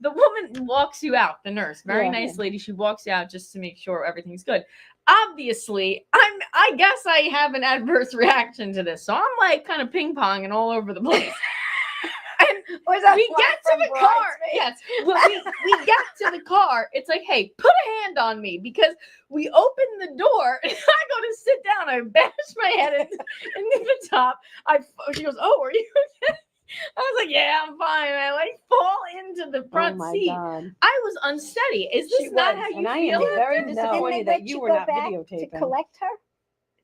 woman walks you out. The nurse, very Yeah. nice lady. She walks you out just to make sure everything's good. Obviously, I guess I have an adverse reaction to this, so I'm like kind of ping ponging all over the place. And Was that we one get to from the car. Bridesmaids? Yes, we get to the car. It's like, hey, put a hand on me, because we open the door and I go to sit down. I bash my head into the top. She goes, oh, are you okay? I was like, yeah, I'm fine. I like fall into the front oh my seat. God. I was unsteady. Is this She not was, how you And I feel? am very Didn't after? they disappointed let that you you were go not back to videotaping. collect her?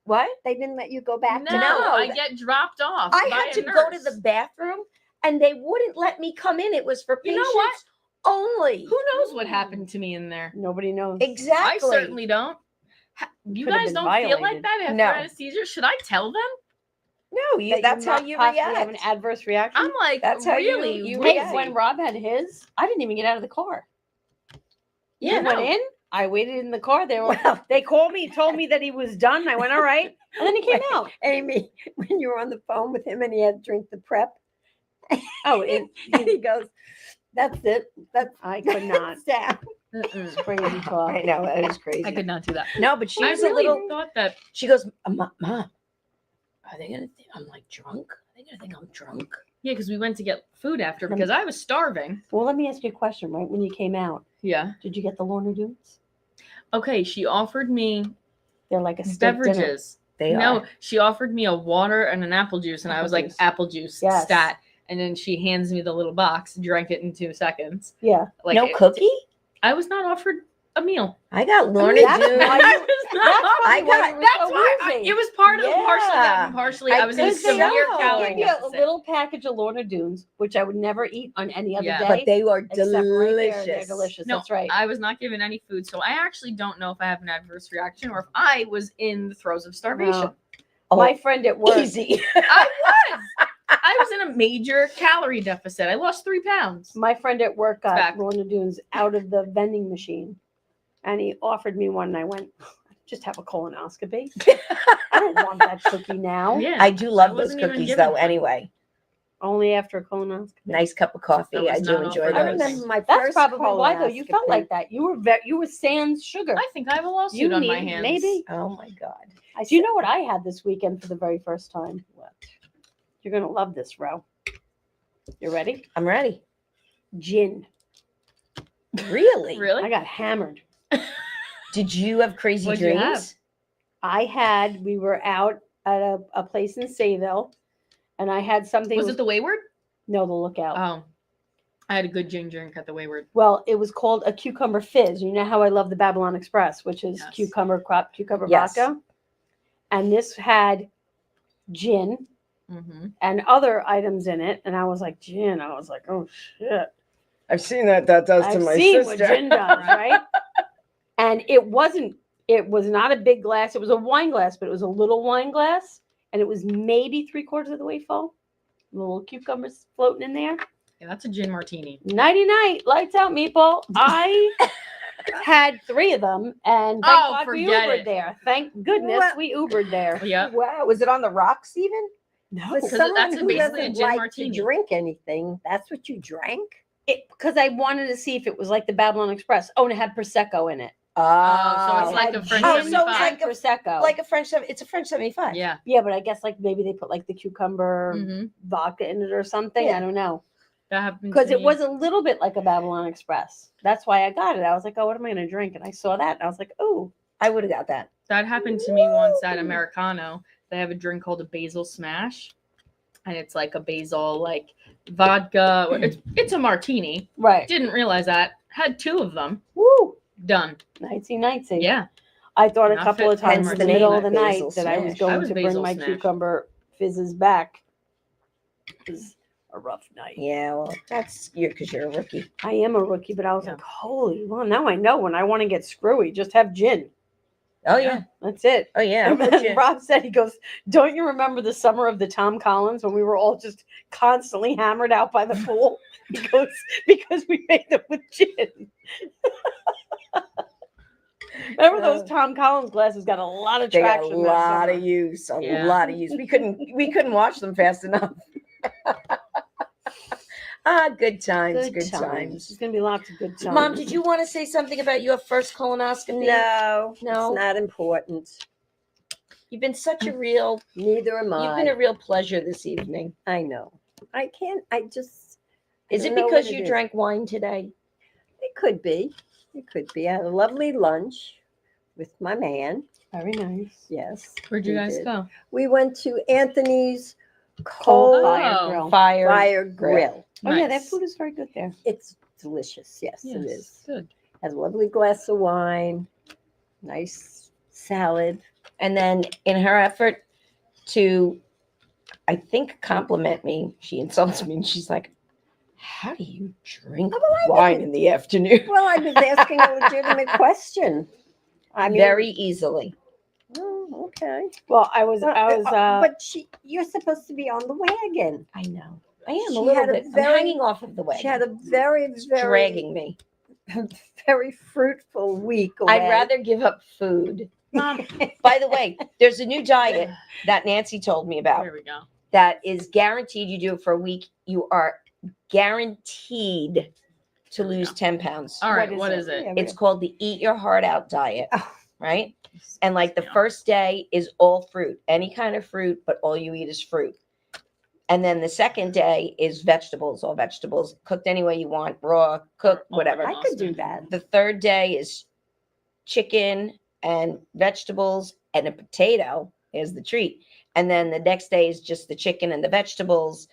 What? They didn't let you go back No, to No, I that- get dropped off. I by had a to go to nurse. the bathroom and they wouldn't let me come in. It was for You patients know what? only. Who knows what happened to me in there? Nobody knows. Exactly. I certainly don't. You Could have guys been don't feel like violated. that after No. anesthesia? Should I tell them? No, That that's how might you possibly react. have an adverse reaction. I'm like, That's how you- really? you really? Hey, react. when Rob had his, I didn't even get out of the car. Yeah, He went no. in. I waited in the car. Well, They called me, told me that he was done. I went, all right. And then he came out. Amy, when you were on the phone with him and he had to drink the prep, Oh, and he goes, "That's it. That's I could not. down." Mm-mm. Crazy talk. I know that is crazy. I could not do that. No, but she I was really a little. thought that. She goes, Mom, are they gonna think I'm like drunk? Are they gonna think I'm drunk? Yeah, because we went to get food after because I was starving. Well, let me ask you a question. Right when you came out, Yeah. did you get the Lorna Doones? Okay, she offered me They're like a steak dinner. beverages. They No, are. she offered me a water and an apple juice, and I was Apple like, juice. apple juice, Yes. stat. And then she hands me the little box, drank it in 2 seconds. Yeah. Like No cookie? I was not offered a meal. I got Lorna that's Doone. why I you- was not That's offered- I probably why got- you were That's so why woozy. it was part of partially that Yeah. and partially I I was in a think so. severe They calorie Give you a deficit. little package of Lorna Doones, which I would never eat on any other Yeah. day. But they are except right there, delicious. they're delicious. No, That's right. I was not given any food, so I actually don't know if I have an adverse reaction or if I was in the throes of starvation. No. Oh, My friend at work, easy. I was in a major calorie deficit. I lost 3 pounds. my friend at work got back. Lorna Doones out of the vending machine, and he offered me one, and I went, "Just have a colonoscopy. I don't want that cookie now. Yeah, I do love I those wasn't even cookies given though. one. Anyway, Only after a colonoscopy." nice cup of coffee. was I do not enjoy offered I those. those. remember my That's first probably why, though. You felt colonoscopy. like that. You were sans sugar. I think I have a lawsuit You on need my hands. maybe. Oh my god. Do you know what I had this weekend for the very first time? What? You're gonna love this, Ro. You ready? I'm ready. gin. Really? Really? I got hammered. Did you have crazy What'd you dreams? We were out at a place in Sayville, and I had something. Was it the Wayward? No, the Lookout. Oh, I had a good gin drink at the Wayward. Well, it was called a cucumber fizz. You know how I love the Babylon Express, which is Yes. cucumber Yes. vodka. And this had gin Mm-hmm. and other items in it. And I was like, gin. I was like, oh shit. I've seen that does I've seen what gin does, right? And it was not a big glass. It was a wine glass, but it was a little wine glass. And it was maybe 3/4 of the way full. Little cucumbers floating in there. Yeah, that's a gin martini. Nighty night, lights out, meatball. I had 3 of them, and thank Oh, God we forget Ubered it. there. Thank goodness What? we Ubered there. Yeah. Wow. Was it on the rocks even? No, For Because someone that's who basically a doesn't gin like martini. to drink anything, that's what you drank? because I wanted to see if it was like the Babylon Express. Oh, and it had prosecco in it. Oh, so it's like had a French Oh, so 75. it's like prosecco. like a French. It's a French 75. Yeah. yeah, but I guess like maybe they put like the cucumber Mm-hmm. vodka in it or something. Yeah. I don't know. That happened Because to it me. was a little bit like a Babylon Express. That's why I got it. I was like, oh, what am I going to drink? And I saw that and I was like, oh, I would have got that. That happened to me once at Americano. They have a drink called a basil smash, and it's like a basil like vodka. It's a martini. right. Didn't realize that. Had 2 of them. Woo. Done. Nicey. Yeah. I thought a Not couple fit of for a times in the martini. middle of the night Basil that I was smash. going I was to bring basil my smash. cucumber fizzes back. It was a rough night. Yeah, well, that's because you're a rookie. I am a rookie, but I was Yeah. like, holy, well, now I know when I want to get screwy, just have gin. Oh Yeah. yeah. That's it. Oh yeah. And I'm with you. Rob said, he goes, don't you remember the summer of the Tom Collins when we were all just constantly hammered out by the pool? He goes, because we made them with gin. Remember those Tom Collins glasses got a lot of They got a traction. that lot summer. of use. A Yeah. lot of use. We couldn't watch them fast enough. Good times. Good There's times. going to be lots of good times. Mom, did you want to say something about your first colonoscopy? No, No? it's not important. You've been such a real. Neither am You've I. been a real pleasure this evening. I know. I can't. I just. I Is it don't know because what you is. drank wine today? It could be. It could be. I had a lovely lunch with my man. Very nice. Yes. Where'd you we guys did. go? We went to Anthony's Cold Cold fire Oh. grill. Fire. Fire Grill. Grill. Oh, yeah, that Nice. food is very good there. It's delicious. Yes, Yes, it is. good. Has a lovely glass of wine, nice salad. And then in her effort to, I think, compliment me, she insults me and she's like, how do you drink wine in the afternoon? Well, I was asking a legitimate question. I mean, Very easily. Oh, okay. Well, I was, uh, but you're supposed to be on the wagon. I know. I am She a little had a bit. I'm very- hanging off of the way. She had a very, It's very, dragging me. very fruitful week away. I'd rather give up food. Mom, By the way, there's a new diet that Nancy told me about there we go. that is guaranteed. You do it for a week, you are guaranteed to lose 10 pounds. All right, What is what it? is it? Yeah, It's called the Eat Your Heart Out diet, Oh. right? And like the Yeah. first day is all fruit, any kind of fruit, but all you eat is fruit. And then the second day is vegetables, all vegetables, cooked any way you want, raw, cooked, Oh, whatever. I could do that. The third day is chicken and vegetables and a potato is the treat. And then the next day is just the chicken and the vegetables.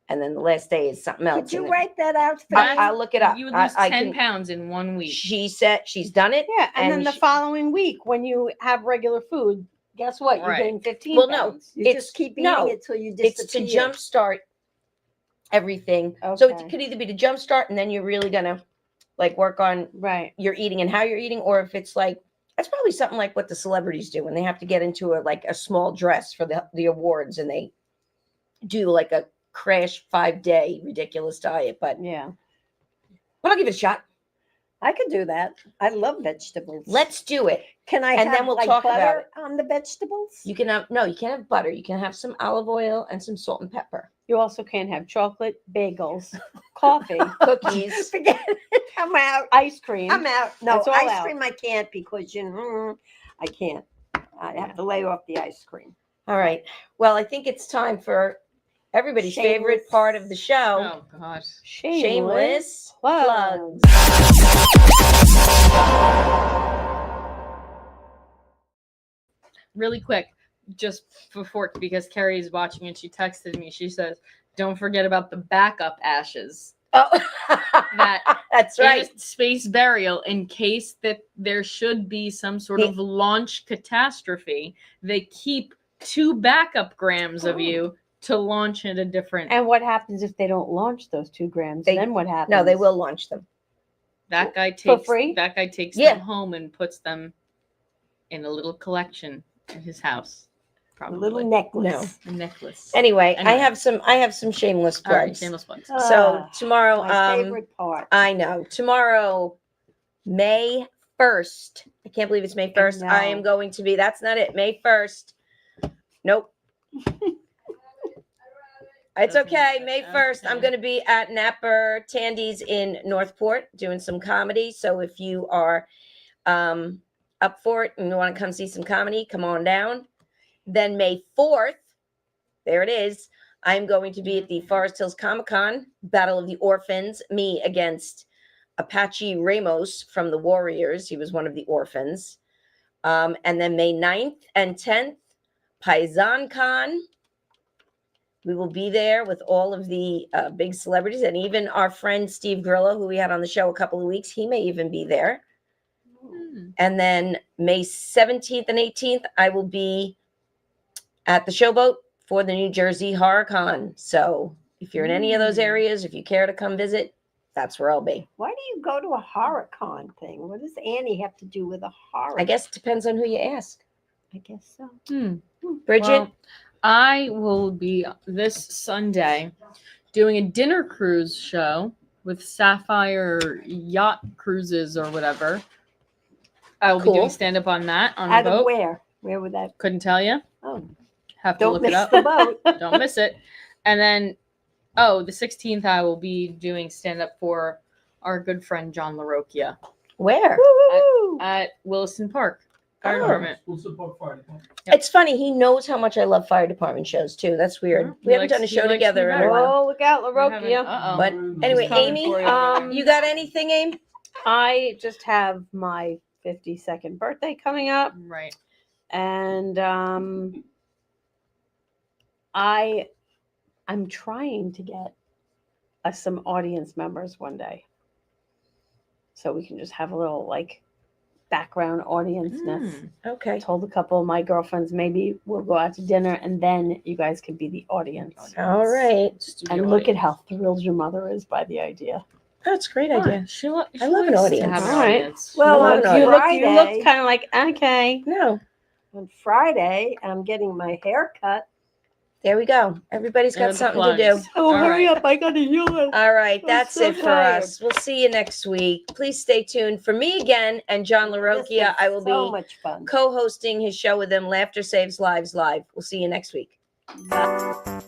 And then the last day is something else. Could you And then- write that out for I, me? I'll look it up. You would lose I 10 can- pounds in 1 week. She said she's done it. yeah, and then and the she- following week, when you have regular food, guess what? You're Right. getting 15 Well, no, pounds. You it's- just keep eating no, it till you It's disappear. to jumpstart everything. So Okay. it could either be to jumpstart and then you're really gonna like work on Right. your eating and how you're eating, or if it's like that's probably something like what the celebrities do when they have to get into a small dress for the awards and they do like a crash 5-day ridiculous diet. But Yeah. I'll give it a shot. I could do that. I love vegetables. Let's do it. Can I and have then we'll like talk about butter on the vegetables? You can have you can't have butter. You can have some olive oil and some salt and pepper. You also can't have chocolate, bagels, coffee, Cookies. Forget it. I'm out. ice cream. I'm out. No, It's all ice out. cream I can't because I can't. I have to lay off the ice cream. All right. Well, I think it's time for everybody's favorite Shameless. part of the show. Oh God. Shameless plugs. Really quick, just before, because Carrie is watching and she texted me. She says, "Don't forget about the backup ashes." Oh, That's right. In a space burial, in case that there should be some sort of launch catastrophe, they keep 2 backup grams of you to launch at a different. And what happens if they don't launch those 2 grams? Then what happens? No, they will launch them. That guy For takes free? That guy takes Yeah. them home and puts them in a little collection in his house. A Probably little necklace. a necklace. Anyway, Anyway. I have some shameless All right, plugs. shameless plugs. So tomorrow, My favorite part. I know tomorrow, May 1st. I can't believe it's May 1st. I am know. going to be. That's not it. May 1st. Nope. It's okay. May 1st, I'm Okay. going to be at Napper Tandy's in Northport doing some comedy. So if you are up for it and you want to come see some comedy, come on down. Then May 4th, there it is. I'm going to be at the Forest Hills Comic Con, Battle of the Orphans, me against Apache Ramos from the Warriors. He was one of the orphans. And then May 9th and 10th, Paisan Con. We will be there with all of the big celebrities and even our friend Steve Grillo, who we had on the show a couple of weeks. He may even be there. And then May 17th and 18th, I will be at the Showboat for the New Jersey Horror Con. So if you're in any of those areas, if you care to come visit, that's where I'll be. Why do you go to a horror con thing? What does Annie have to do with a horror? I guess it depends on who you ask. I guess so. Bridget? Well, I will be this Sunday doing a dinner cruise show with Sapphire Yacht Cruises or whatever. I will be Cool. doing stand up on that on a Out of boat. where? Where would that? Couldn't tell you. Oh, Have to don't look miss it up. the boat. Don't miss it. And then, the 16th, I will be doing stand up for our good friend John LaRocchia Where? Woo-hoo. at Williston Park Fire Oh. Department. Yep. It's funny. He knows how much I love fire department shows too. That's weird. Mhm. We He haven't done a likes- he show likes together me in a better. while. Oh, look out, We're having- LaRocchia. uh-oh. But anyway, coming Amy, for you. you got anything, Amy? I just have my 52nd birthday coming up, Right. and I'm trying to get us some audience members one day, so we can just have a little like background audience-ness. Okay. I told a couple of my girlfriends maybe we'll go out to dinner and then you guys can be the audience. All right. And look at how thrilled your mother is by the idea. That's a great Yeah. idea. She I love an likes to audience. have an All right. audience. Well, I on love you an look, audience. you looked Friday, kind of like, okay. No. on Friday, I'm getting my hair cut. There we go. Everybody's got And the something to do. plugs. Oh, All hurry right. up. I got to heal it. All right, I'm that's so it for tired. us. We'll see you next week. Please stay tuned for me again and John LaRocchia. I will so be much fun. co-hosting his show with him, Laughter Saves Lives Live. We'll see you next week. Bye.